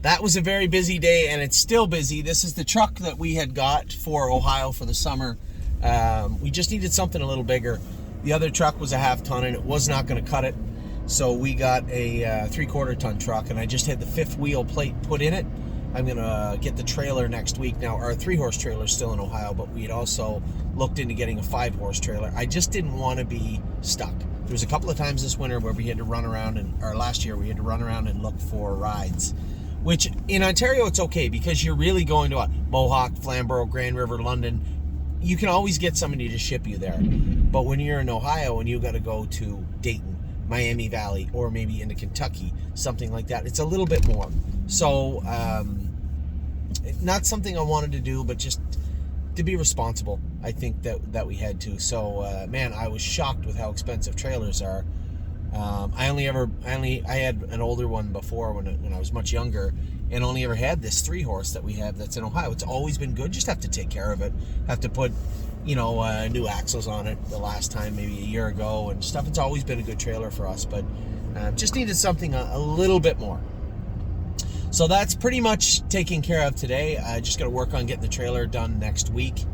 that was a very busy day, and it's still busy. This is the truck that we had got for Ohio for the summer. We just needed something a little bigger. The other truck was a half-ton, and it was not going to cut it. So we got a 3/4-ton truck, and I just had the 5th wheel plate put in it. I'm going to get the trailer next week. Now, our 3-horse trailer is still in Ohio, but we had also looked into getting a 5-horse trailer. I just didn't want to be stuck. There was a couple of times this winter where we had to run around, or last year we had to run around and look for rides. Which, in Ontario, it's okay because you're really going to Mohawk, Flamborough, Grand River, London. You can always get somebody to ship you there. But when you're in Ohio and you got to go to Dayton, Miami Valley, or maybe into Kentucky, something like that, it's a little bit more. So, not something I wanted to do, but just to be responsible, I think that we had to. So, man, I was shocked with how expensive trailers are. I had an older one before when I was much younger, and only ever had this 3-horse that we have that's in Ohio. It's always been good. Just have to take care of it. Have to put, new axles on it the last time, maybe a year ago and stuff. It's always been a good trailer for us, but just needed something a little bit more. So that's pretty much taken care of today. I just got to work on getting the trailer done next week.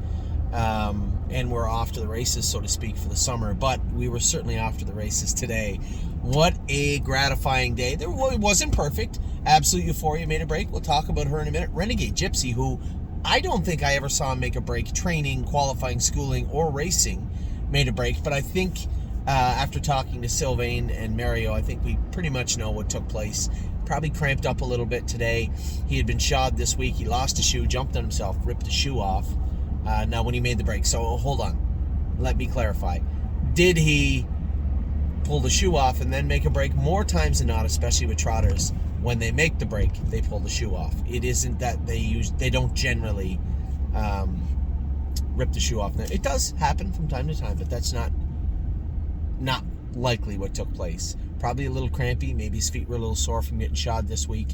And we're off to the races, so to speak, for the summer. But we were certainly off to the races today. What a gratifying day. It wasn't perfect. Absolute Euphoria made a break. We'll talk about her in a minute. Renegade Gypsy, who I don't think I ever saw make a break training, qualifying, schooling, or racing, made a break. But I think after talking to Sylvain and Mario, I think we pretty much know what took place. Probably cramped up a little bit today. He had been shod this week. He lost a shoe, jumped on himself, ripped the shoe off. Now when he made the break. So hold on. Let me clarify. Did he pull the shoe off and then make a break? More times than not, especially with trotters, when they make the break, they pull the shoe off. It isn't that they don't generally rip the shoe off. It does happen from time to time, but that's not likely what took place. Probably a little crampy. Maybe his feet were a little sore from getting shod this week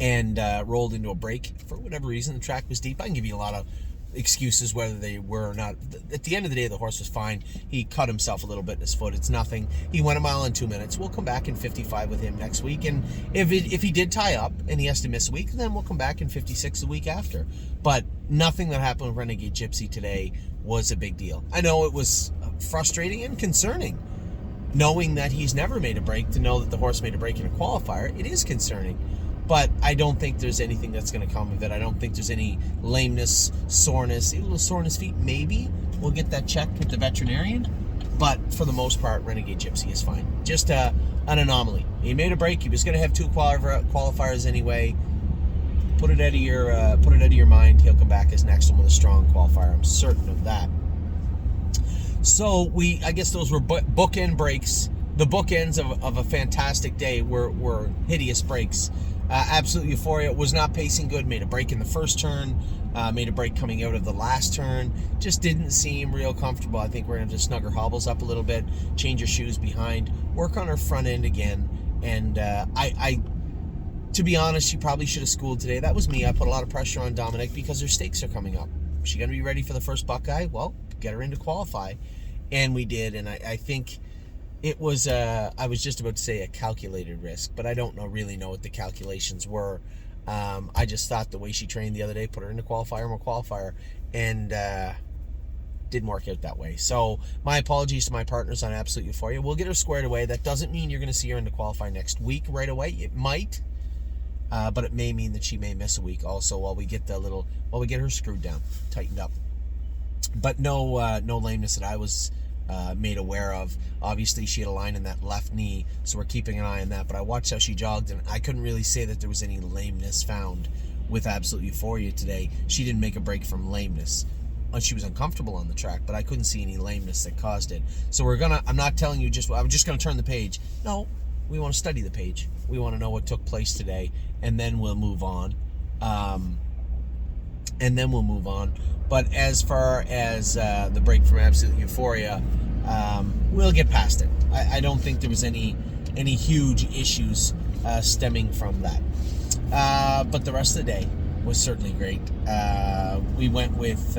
and rolled into a break for whatever reason. The track was deep. I can give you a lot of excuses whether they were or not. At the end of the day, the horse was fine. He cut himself a little bit in his foot. It's nothing. He went a mile in 2 minutes. We'll come back in 55 with him next week. And if he did tie up and he has to miss a week, then we'll come back in 56 the week after. But nothing that happened with Renegade Gypsy today was a big deal. I know it was frustrating and concerning. Knowing that he's never made a break, to know that the horse made a break in a qualifier, it is concerning. But I don't think there's anything that's going to come of it. I don't think there's any lameness, soreness, a little sore in his feet. Maybe we'll get that checked with the veterinarian. But for the most part, Renegade Gypsy is fine. Just an anomaly. He made a break. He was going to have 2 qualifiers anyway. Put it out of your mind. He'll come back as next one with a strong qualifier. I'm certain of that. So I guess those were bookend breaks. The bookends of a fantastic day were hideous breaks. Absolute Euphoria was not pacing good. Made a break in the first turn. Made a break coming out of the last turn. Just didn't seem real comfortable. I think we're going to have to snug her hobbles up a little bit. Change her shoes behind. Work on her front end again. And to be honest, she probably should have schooled today. That was me. I put a lot of pressure on Dominic because her stakes are coming up. Is she going to be ready for the first Buckeye? Well, get her in to qualify. And we did. And I think it was, I was just about to say a calculated risk, but I don't really know what the calculations were. I just thought the way she trained the other day, put her into qualifier, and didn't work out that way. So my apologies to my partners on Absolute Euphoria. We'll get her squared away. That doesn't mean you're going to see her into qualifier next week right away. It might, but it may mean that she may miss a week also while we get her screwed down, tightened up. But no lameness that I was made aware of. Obviously, she had a line in that left knee, so we're keeping an eye on that. But I watched how she jogged, and I couldn't really say that there was any lameness found with Absolute Euphoria today. She didn't make a break from lameness. She was uncomfortable on the track, but I couldn't see any lameness that caused it. So I'm not telling you I'm just going to turn the page. No, we want to study the page. We want to know what took place today, and then we'll move on. But as far as the break from Absolute Euphoria, we'll get past it. I don't think there was any huge issues stemming from that. But the rest of the day was certainly great. We went with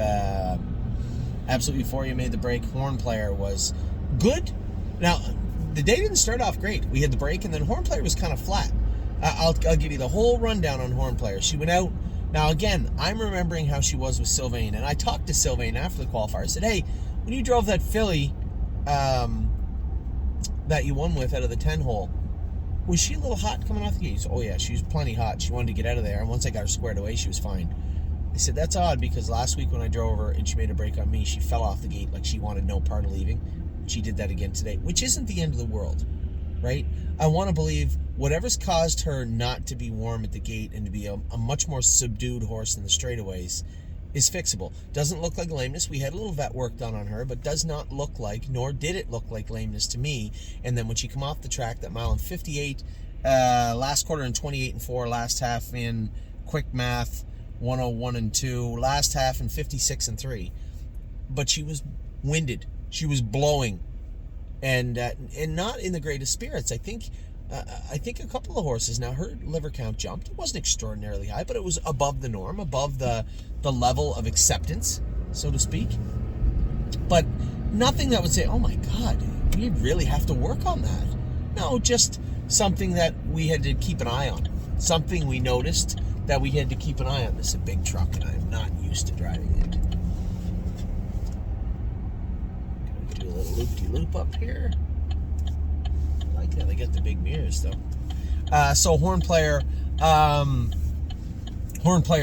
Absolute Euphoria made the break. Horn Player was good. Now, the day didn't start off great. We had the break, and then Horn Player was kind of flat. I'll give you the whole rundown on Horn Player. She went out. Now, again, I'm remembering how she was with Sylvain, and I talked to Sylvain after the qualifier. I said, hey, when you drove that filly that you won with out of the 10 hole, was she a little hot coming off the gate? He said, oh, yeah, she was plenty hot. She wanted to get out of there, and once I got her squared away, she was fine. I said, that's odd, because last week when I drove her and she made a break on me, she fell off the gate like she wanted no part of leaving. She did that again today, which isn't the end of the world, right? I want to believe whatever's caused her not to be warm at the gate and to be a much more subdued horse in the straightaways is fixable. Doesn't look like lameness. We had a little vet work done on her, but does not look like, nor did it look like lameness to me. And then when she come off the track, that mile in 58, last quarter in 28 and 4, last half in quick math 101 and 2, last half in 56 and 3. But she was winded. She was blowing, and not in the greatest spirits. I think a couple of horses. Now her liver count jumped. It wasn't extraordinarily high, but it was above the norm, above the level of acceptance, so to speak. But nothing that would say, "Oh my God, we really have to work on that." No, just something that we had to keep an eye on. Something we noticed that we had to keep an eye on. This is a big truck, and I'm not used to driving it. Do a little loop-de-loop up here. I like that. I got the big mirrors though. So Horn Player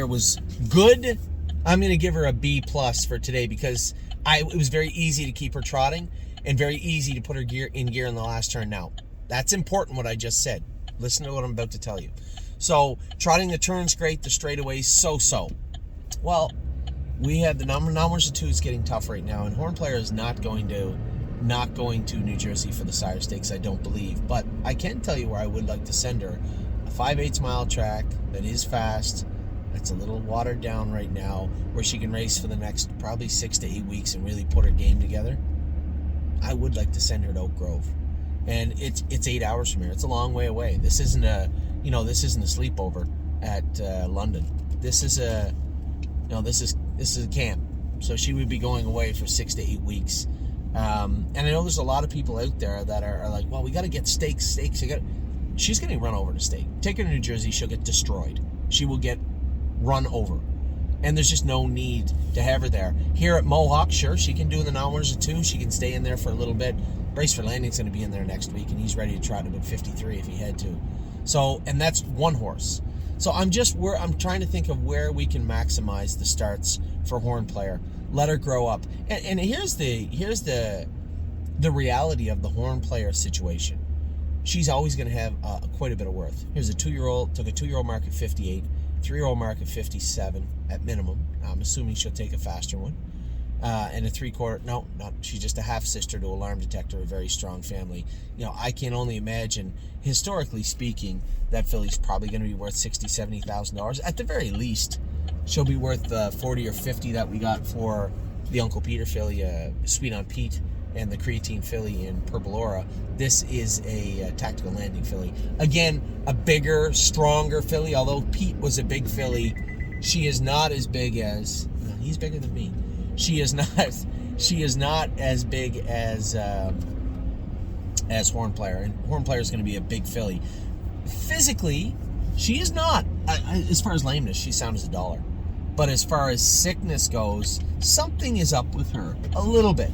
was good. I'm going to give her a B+ for today because it was very easy to keep her trotting and very easy to put her in gear in the last turn. Now, that's important what I just said. Listen to what I'm about to tell you. So trotting the turns great, the straightaways so-so. Well, we had the numbers of 2s getting tough right now, and Horn Player is not going to New Jersey for the Sire Stakes, I don't believe. But I can tell you where I would like to send her. A 5/8 mile track that is fast, that's a little watered down right now, where she can race for the next probably 6 to 8 weeks and really put her game together. I would like to send her to Oak Grove. And it's 8 hours from here. It's a long way away. This isn't a sleepover at London. This is a camp. So she would be going away for 6 to 8 weeks. And I know there's a lot of people out there that are like, well, we got to get stakes. She's getting run over in a stake. Take her to New Jersey, she'll get destroyed. She will get run over. And there's just no need to have her there. Here at Mohawk, sure, she can do the 9 winners of 2. She can stay in there for a little bit. Brace for Landing's going to be in there next week, and he's ready to trot about 53 if he had to. So, and that's one horse. So I'm trying to think of where we can maximize the starts for Horn Player. Let her grow up. And here's the reality of the Horn Player situation. She's always going to have quite a bit of worth. Here's a 2-year-old, took a 2-year-old mark at 58, 3-year-old mark at 57 at minimum. I'm assuming she'll take a faster one. And a 3/4, no, not, she's just a half-sister to Alarm Detector, a very strong family. I can only imagine, historically speaking, that filly's probably going to be worth $60,000, $70,000. At the very least, she'll be worth the 40 or 50 that we got for the Uncle Peter filly, Sweet on Pete, and the creatine filly in Purple Aura. This is a Tactical Landing filly. Again, a bigger, stronger filly. Although Pete was a big filly, she is not as big as... he's bigger than me. She is not as big as Horn Player, and Horn Player is going to be a big filly. Physically, she is not. As far as lameness, she's sound as a dollar. But as far as sickness goes, something is up with her a little bit.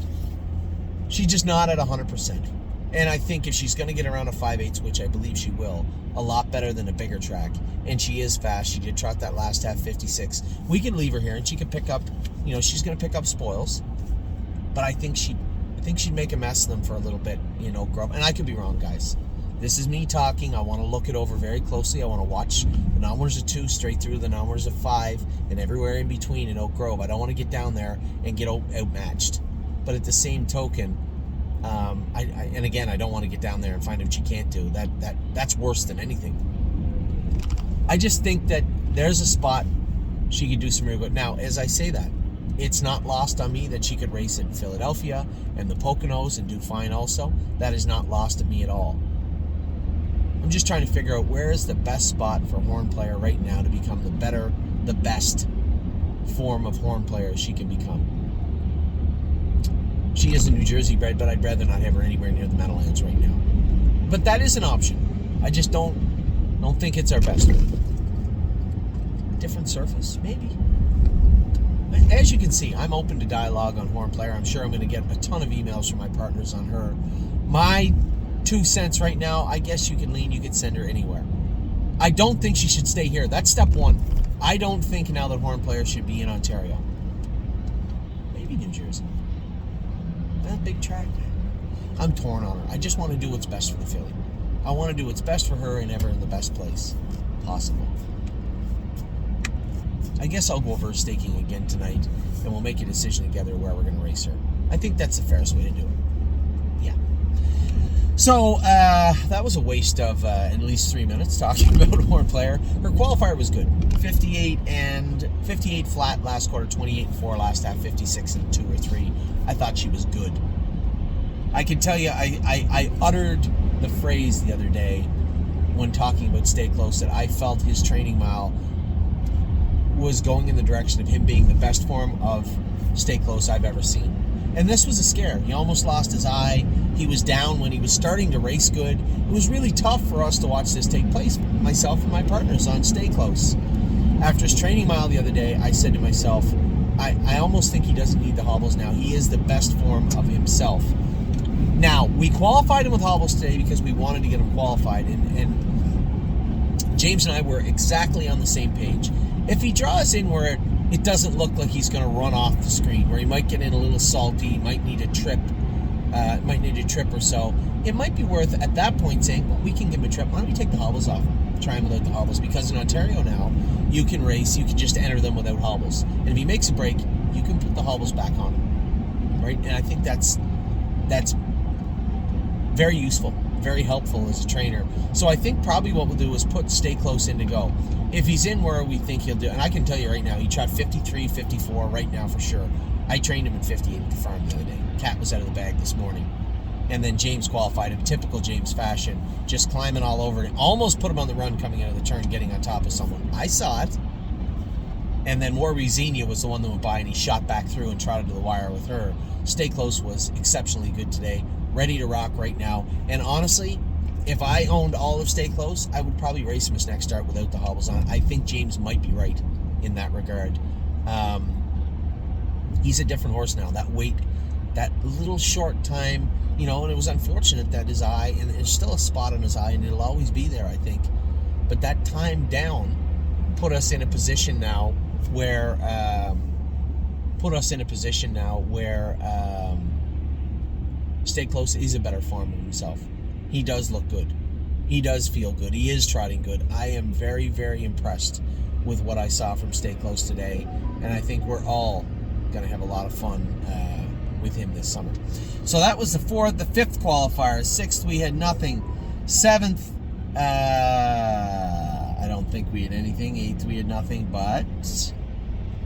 She's just not at 100%. And I think if she's going to get around a 5/8, which I believe she will, a lot better than a bigger track. And she is fast. She did trot that last half 56. We could leave her here and she could pick up, she's going to pick up spoils. But I think she'd make a mess of them for a little bit in Oak Grove. And I could be wrong, guys. This is me talking. I want to look it over very closely. I want to watch the 9 winners of 2 straight through the 9 winners of 5 and everywhere in between in Oak Grove. I don't want to get down there and get outmatched. But at the same token, and again, I don't want to get down there and find out what she can't do. That's worse than anything. I just think that there's a spot she could do some real good. Now, as I say that, it's not lost on me that she could race in Philadelphia and the Poconos and do fine also. That is not lost at me at all. I'm just trying to figure out where is the best spot for Horn Player right now to become the best form of Horn Player she can become. She is a New Jersey bred, but I'd rather not have her anywhere near the Meadowlands right now. But that is an option. I just don't Don't think it's our best one. Different surface, maybe. As you can see, I'm open to dialogue on Horn Player. I'm sure I'm going to get a ton of emails from my partners on her. My 2 cents right now, I guess you can lean, you could send her anywhere. I don't think she should stay here. That's step one. I don't think now that Horn Player should be in Ontario. Maybe New Jersey. That big track. I'm torn on her. I just want to do what's best for the filly. I want to do what's best for her and ever in the best place possible. I guess I'll go over her staking again tonight, and we'll make a decision together where we're going to race her. I think that's the fairest way to do it. Yeah. So, that was a waste of at least 3 minutes talking about Horn Player. Her qualifier was good. 58 flat last quarter, 28-4 last half, 56 and 2 or 3. I thought she was good. I can tell you, I uttered the phrase the other day when talking about Stay Close that I felt his training mile was going in the direction of him being the best form of Stay Close I've ever seen. And this was a scare. He almost lost his eye. He was down when he was starting to race good. It was really tough for us to watch this take place, myself and my partners on Stay Close. After his training mile the other day, I said to myself, I almost think he doesn't need the hobbles now. He is the best form of himself. Now, we qualified him with hobbles today because we wanted to get him qualified, and James and I were exactly on the same page. If he draws in where it doesn't look like he's going to run off the screen, where he might get in a little salty, might need a trip or so, it might be worth at that point saying, well, we can give him a trip. Why don't we take the hobbles off him? Try him without the hobbles, because in Ontario now, you can race, you can just enter them without hobbles. And if he makes a break, you can put the hobbles back on him, right? And I think that's very useful, very helpful as a trainer. So I think probably what we'll do is put Stay Close in to go. If he's in where we think he'll do, and I can tell you right now, he shot 53, 54 right now for sure. I trained him in 58 at the farm the other day. Cat was out of the bag this morning. And then James qualified in typical James fashion, just climbing all over it. Almost put him on the run coming out of the turn, getting on top of someone. I saw it. And then Warby Xenia was the one that went by, and he shot back through and trotted to the wire with her. Stay Close was exceptionally good today. Ready to rock right now. And honestly, if I owned all of Stay Close, I would probably race him his next start without the hobbles on. I think James might be right in that regard. He's a different horse now. That weight, that little short time, and it was unfortunate that his eye, and there's still a spot on his eye, and it'll always be there, I think. But that time down put us in a position now where Stay Close is a better form of himself. He does look good. He does feel good. He is trotting good. I am very, very impressed with what I saw from Stay Close today, and I think we're all going to have a lot of fun with him this summer. So that was the fifth qualifier. Sixth, we had nothing. Seventh, I don't think we had anything. Eighth, we had nothing, but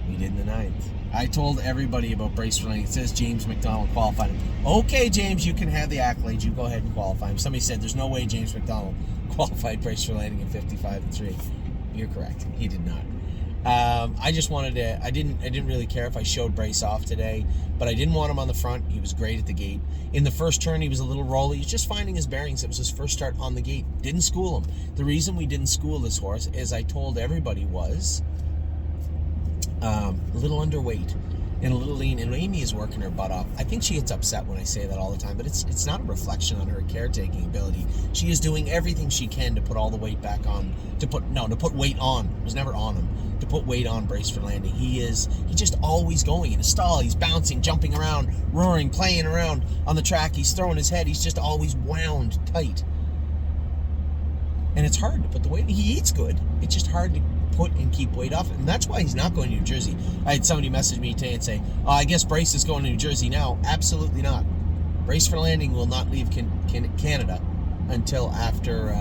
we did in the ninth. I told everybody about Brace for Landing. It says James McDonald qualified him. Okay, James, you can have the accolades. You go ahead and qualify him. Somebody said there's no way James McDonald qualified Brace for Landing in 55-3. You're correct. He did not. I just wanted to. I didn't really care if I showed Brace off today, but I didn't want him on the front. He was great at the gate. In the first turn, he was a little rolly. He's just finding his bearings. It was his first start on the gate. Didn't school him. The reason we didn't school this horse, as I told everybody, was a little underweight and a little lean, and Amy is working her butt off. I think she gets upset when I say that all the time, but it's not a reflection on her caretaking ability. She is doing everything she can to put all the weight back on, to put weight on. It was never on him. To put weight on Brace for Landing. He's just always going in a stall. He's bouncing, jumping around, roaring, playing around on the track. He's throwing his head. He's just always wound tight. And it's hard to put the weight. He eats good. It's just hard to put and keep weight off, and that's why he's not going to New Jersey. I had somebody message me today and say, I guess Brace is going to New Jersey now. Absolutely not. Brace for Landing will not leave Canada until after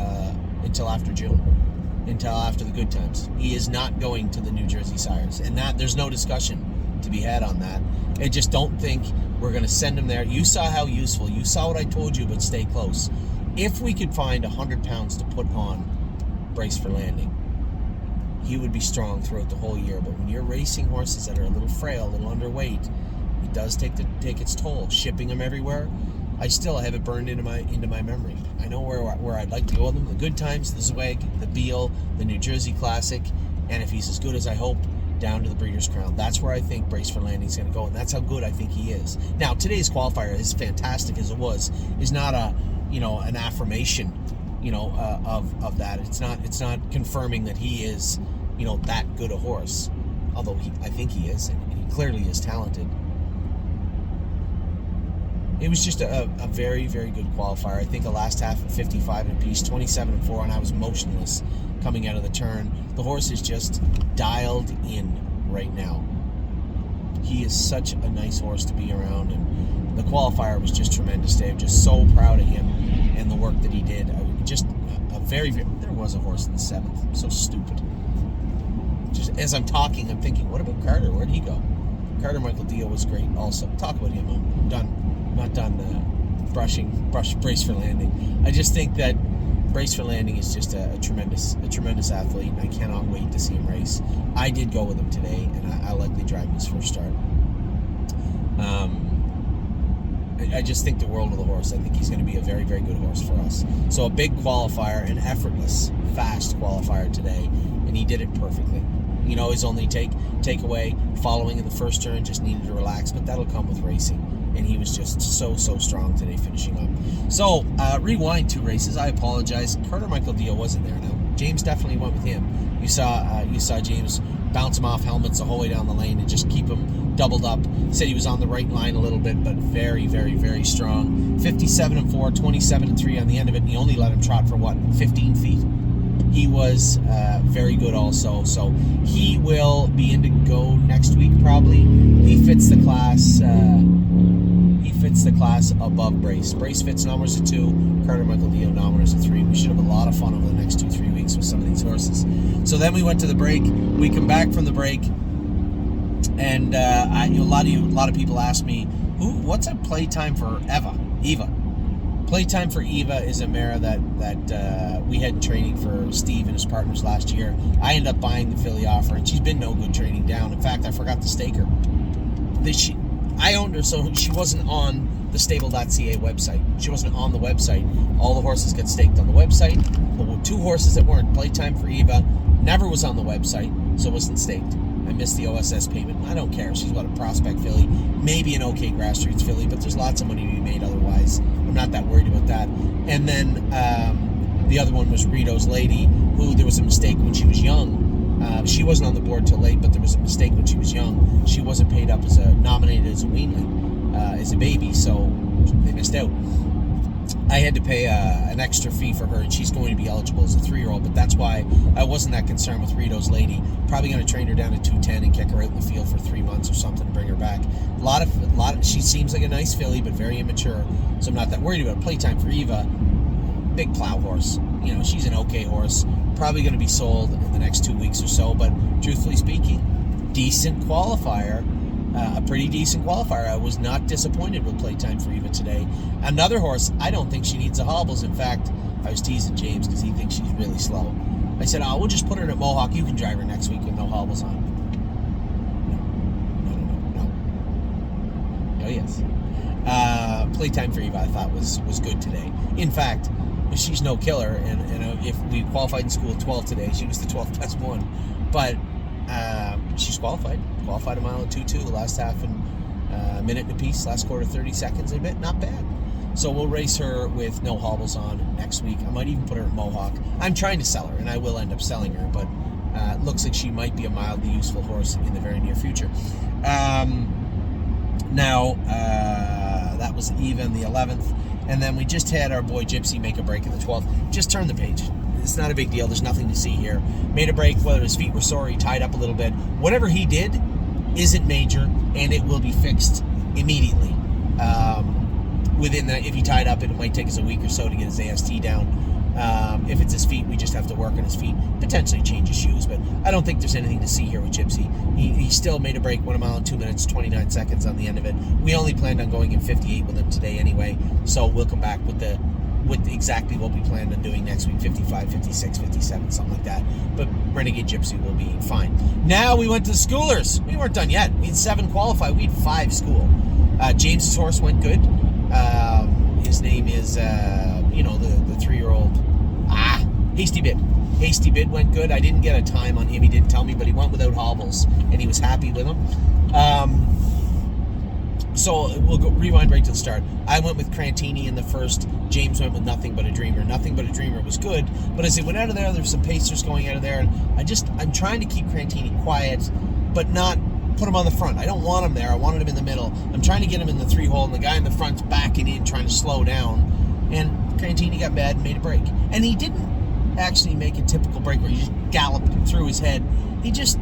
June, until after the good times. He is not going to the New Jersey Sires, and that there's no discussion to be had on that. I just don't think we're going to send him there. You saw how useful. You saw what I told you about Stay Close. If we could find 100 pounds to put on Brace for Landing, he would be strong throughout the whole year. But when you're racing horses that are a little frail, a little underweight, it does take its toll. Shipping them everywhere, I still have it burned into my memory. I know where I'd like to go with him. The Good Times, the Zweg, the Beal, the New Jersey Classic, and if he's as good as I hope, down to the Breeders' Crown. That's where I think Braceford Landing's going to go, and that's how good I think he is. Now, today's qualifier, as fantastic as it was, is not an affirmation, of that. It's not confirming that he is, that good a horse. Although I think he is, and he clearly is talented. It was just a very, very good qualifier. I think a last half at 55 and a piece, 27-4, and I was motionless coming out of the turn. The horse is just dialed in right now. He is such a nice horse to be around, and the qualifier was just tremendous today. I'm just so proud of him and the work that he did. There was a horse in the 7th. I'm so stupid. Just as I'm talking, I'm thinking, what about Carter? Where'd he go? Carter Michael Dio was great also. Talk about him. I'm done. Not done brush Braceford Landing. I just think that Braceford Landing is just a tremendous athlete, and I cannot wait to see him race. I did go with him today, and I'll likely drive him his first start. I just think the world of the horse. I think he's going to be a very, very good horse for us. So a big qualifier, an effortless, fast qualifier today, and he did it perfectly. His only takeaway following in the first turn, just needed to relax, but that'll come with racing. And he was just so strong today, finishing up. So, rewind 2 races. I apologize. Carter Michael Dio wasn't there now. James definitely went with him. You saw James bounce him off helmets the whole way down the lane and just keep him doubled up. Said he was on the right line a little bit, but very, very, very strong. 57-4, 27-3 on the end of it, and he only let him trot for 15 feet. He was very good also. So he will be in to go next week probably. He fits the class. Above Brace. Brace fits numbers of 2. Carter Michael Dio numbers of 3. We should have a lot of fun over the next 2-3 weeks with some of these horses. So then we went to the break. We come back from the break, and a lot of people ask me, what's a playtime for Eva? Playtime for Eva is a mare that we had in training for Steve and his partners last year. I ended up buying the filly off her, and she's been no good training down. In fact, I forgot to stake her. I owned her, so she wasn't on the stable.ca website. She wasn't on the website. All the horses get staked on the website. The 2 horses that weren't Playtime for Eva never was on the website, so wasn't staked. I missed the OSS payment. I don't care. She's got a prospect filly, maybe an okay grassroots filly, but there's lots of money to be made otherwise. I'm not that worried about that. And then the other one was Rito's Lady, who there was a mistake when she was young. She wasn't on the board till late, but there was a mistake when she was young. She wasn't paid up nominated as a weanling, as a baby, so they missed out. I had to pay an extra fee for her, and she's going to be eligible as a 3-year-old, but that's why I wasn't that concerned with Rito's Lady. Probably going to train her down to 210 and kick her out in the field for 3 months or something to bring her back. She seems like a nice filly, but very immature, so I'm not that worried about it. Playtime for Eva, big plow horse. She's an okay horse. Probably going to be sold in the next 2 weeks or so, but truthfully speaking, decent qualifier. A pretty decent qualifier. I was not disappointed with Playtime for Eva today. Another horse, I don't think she needs the hobbles. In fact, I was teasing James because he thinks she's really slow. I said, we'll just put her at Mohawk. You can drive her next week with no hobbles on. No. Oh, yes. Playtime for Eva, I thought, was good today. In fact, she's no killer, and if we qualified in school at 12 today, she was the 12th best one. But she's qualified a mile and 2-2 the last half and a minute and a piece, last quarter 30 seconds a bit, not bad. So we'll race her with no hobbles on next week. I might even put her at Mohawk. I'm trying to sell her, and I will end up selling her, but it looks like she might be a mildly useful horse in the very near future. That was Eva in the 11th, and then we just had our boy Gypsy make a break in the 12th. Just turn the page. It's not a big deal. There's nothing to see here. Made a break, whether his feet were sore, he tied up a little bit. Whatever he did isn't major, and it will be fixed immediately. If he tied up, it might take us a week or so to get his AST down. If it's his feet, we just have to work on his feet, potentially change his shoes, but I don't think there's anything to see here with Gypsy. He still made a break, 1 mile and 2 minutes, 29 seconds on the end of it. We only planned on going in 58 with him today anyway, so we'll come back with exactly what we planned on doing next week, 55, 56, 57, something like that. But Renegade Gypsy will be fine. Now we went to the schoolers. We weren't done yet. We had 7 qualify. We had 5 school. James's horse went good. His name is, the 3-year-old. Hasty Bid. Hasty Bid went good. I didn't get a time on him. He didn't tell me, but he went without hobbles, and he was happy with them. So we'll rewind right to the start. I went with Crantini in the first. James went with Nothing But a Dreamer. Nothing But a Dreamer was good, but as it went out of there, there's some pacers going out of there, and I'm trying to keep Crantini quiet, but not put him on the front. I don't want him there. I wanted him in the middle. I'm trying to get him in the 3-hole, and the guy in the front's backing in, trying to slow down, and Crantini got mad and made a break. And he didn't actually make a typical break where he just galloped through his head. He just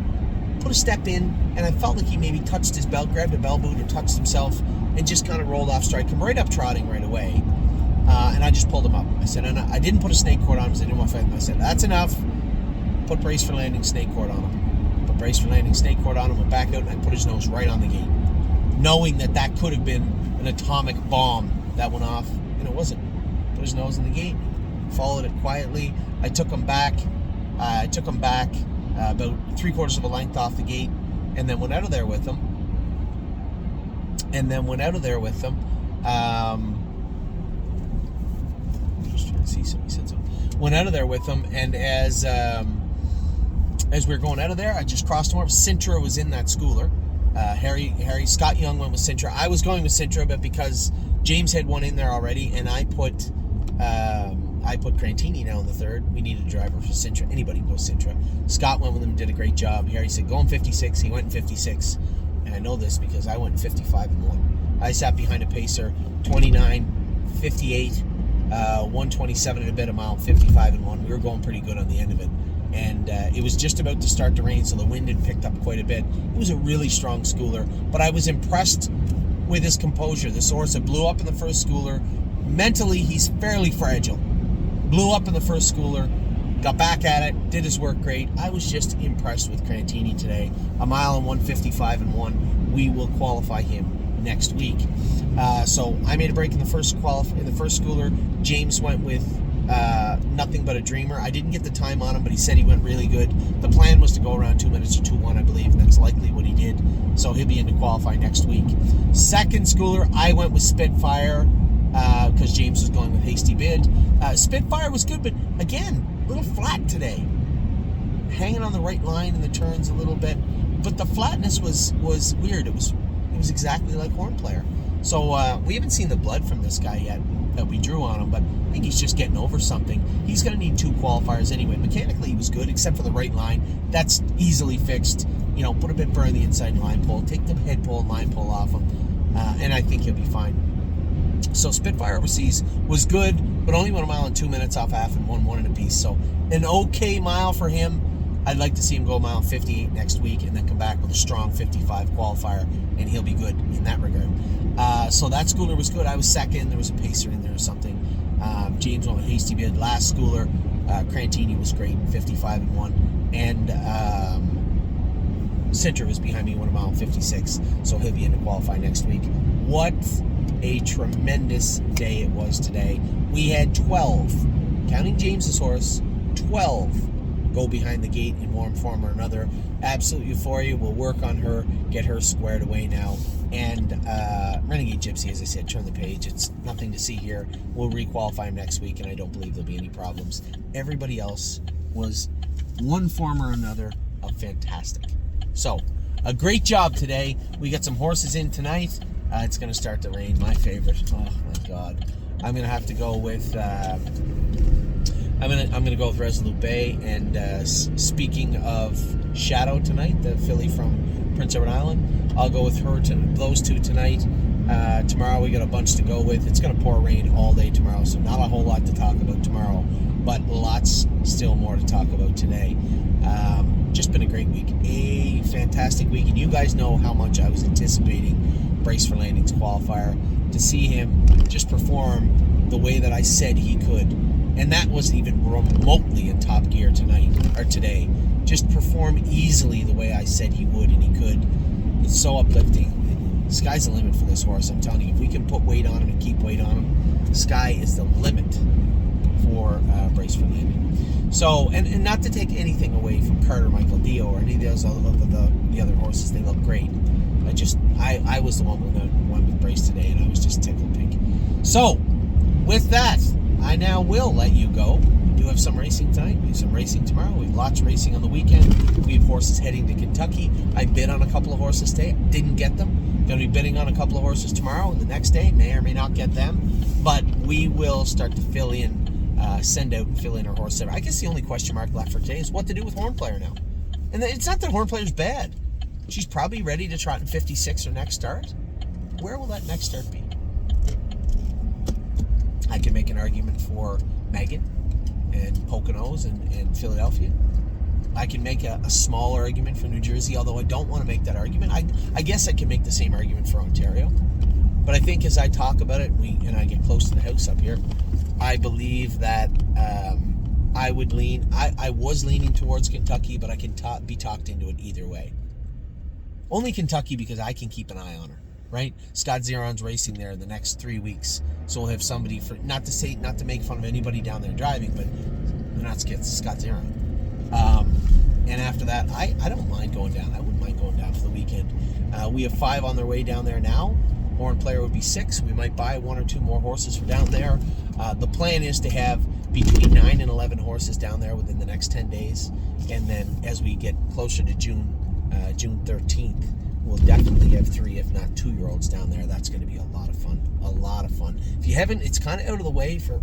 put a step in, and I felt like he maybe touched his belt, grabbed a bell boot, or touched himself, and just kind of rolled off strike, come right up trotting right away. And I just pulled him up. I said, and I didn't put a snake cord on him because I didn't want to fight him. I said, that's enough. Put brace for landing, snake cord on him. Put brace for landing, snake cord on him, went back out, and I put his nose right on the gate, knowing that could have been an atomic bomb that went off, and it wasn't. Put his nose in the gate, followed it quietly. I took him back. About 3/4 of a length off the gate, and then went out of there with him. Just trying to see somebody said something. Went out of there with him, and as we were going out of there, I just crossed him over. Sintra was in that schooler. Scott Young went with Sintra. I was going with Sintra, but because James had one in there already, and I put Crantini now in the third. We needed a driver for Sintra. Anybody can go Sintra. Scott went with him, did a great job. Harry said, go in 56. He went in 56. And I know this because I went in 55 and 1. I sat behind a pacer, 29, 58, 127 and a bit a mile, 55 and 1. We were going pretty good on the end of it. And it was just about to start to rain, so the wind had picked up quite a bit. It was a really strong schooler, but I was impressed with his composure. This horse that blew up in the first schooler. Mentally, he's fairly fragile. Blew up in the first schooler, got back at it, did his work great. I was just impressed with Crantini today. A mile and 155 and 1. We will qualify him next week. So I made a break in the first schooler. James went with Nothing But a Dreamer. I didn't get the time on him, but he said he went really good. The plan was to go around 2 minutes or 2:1, I believe, and that's likely what he did. So he'll be in to qualify next week. Second schooler, I went with Spitfire because James was going with Hasty Bid. Spitfire was good, but again, a little flat today. Hanging on the right line in the turns a little bit, but the flatness was weird. It was exactly like Horn Player. So we haven't seen the blood from this guy yet that we drew on him, but I think he's just getting over something. He's going to need 2 qualifiers anyway. Mechanically, he was good, except for the right line. That's easily fixed. Put a bit burr on the inside line pole, take the head pole and line pole off him, and I think he'll be fine. So Spitfire Overseas was good, but only went a mile in 2 minutes off half and won 1 and a piece. So an okay mile for him. I'd like to see him go a mile and 58 next week and then come back with a strong 55 qualifier, and he'll be good in that regard. So that schooler was good. I was second. There was a pacer in there or something. James went with Hasty Bid. Last schooler, Crantini was great, 55 and 1. And Sintra was behind me, won a mile and 56. So he'll be in to qualify next week. What a tremendous day it was today. We had 12, counting James's horse, 12 go behind the gate in one form or another. Absolute euphoria. We'll work on her, get her squared away now. And Renegade Gypsy, as I said, turn the page. It's nothing to see here. We'll requalify him next week, and I don't believe there'll be any problems. Everybody else was one form or another of fantastic. So, a great job today. We got some horses in tonight. It's going to start to rain. My favorite. Oh my God. I'm going to have to go with. I'm gonna go with Resolute Bay. And speaking of Shadow tonight, the filly from Prince Edward Island, I'll go with her to those two tonight. Tomorrow we got a bunch to go with. It's going to pour rain all day tomorrow, so not a whole lot to talk about tomorrow, but lots still more to talk about today. Just been a great week, a fantastic week, and you guys know how much I was anticipating Brace for Landing's qualifier, to see him just perform the way that I said he could, and that wasn't even remotely in top gear today. Just perform easily the way I said he would, and he could. It's so uplifting. The sky's the limit for this horse, I'm telling you. If we can put weight on him and keep weight on him, the sky is the limit for Brace for Landing. So, and not to take anything away from Carter Michael Dio or any of those the other horses, they look great. I was the one with Brace today, and I was just tickled pink. So, with that, I now will let you go. We do have some racing tonight. We have some racing tomorrow. We have lots of racing on the weekend. We have horses heading to Kentucky. I bid on a couple of horses today. Didn't get them. Going to be bidding on a couple of horses tomorrow and the next day. May or may not get them. But we will start to fill in, send out and fill in our horse. I guess the only question mark left for today is what to do with Horn Player now. And it's not that Horn Player's bad. She's probably ready to trot in 56 her next start. Where will that next start be? I can make an argument for Megan and Poconos and Philadelphia. I can make a smaller argument for New Jersey, although I don't want to make that argument. I guess I can make the same argument for Ontario. But I think as I talk about it, and I get close to the house up here, I believe that I would lean. I was leaning towards Kentucky, but I can be talked into it either way. Only Kentucky because I can keep an eye on her, right? Scott Zeron's racing there in the next 3 weeks, so we'll have somebody for not to make fun of anybody down there driving, but they're not Scott Zeron. And after that, I don't mind going down. I wouldn't mind going down for the weekend. We have 5 on their way down there now. Horn Player would be 6. We might buy 1 or 2 more horses for down there. The plan is to have between 9 and 11 horses down there within the next 10 days. And then as we get closer to June 13th, we'll definitely have 3, if not 2-year-olds down there. That's going to be a lot of fun. A lot of fun. If you haven't, it's kind of out of the way for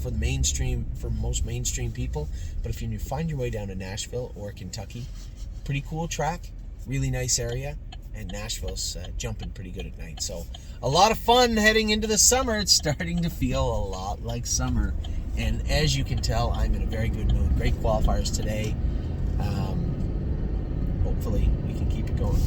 the mainstream, for most mainstream people. But if you find your way down to Nashville or Kentucky, pretty cool track, really nice area, and Nashville's jumping pretty good at night. So a lot of fun heading into the summer. It's starting to feel a lot like summer. And as you can tell, I'm in a very good mood. Great qualifiers today. Hopefully we can keep it going.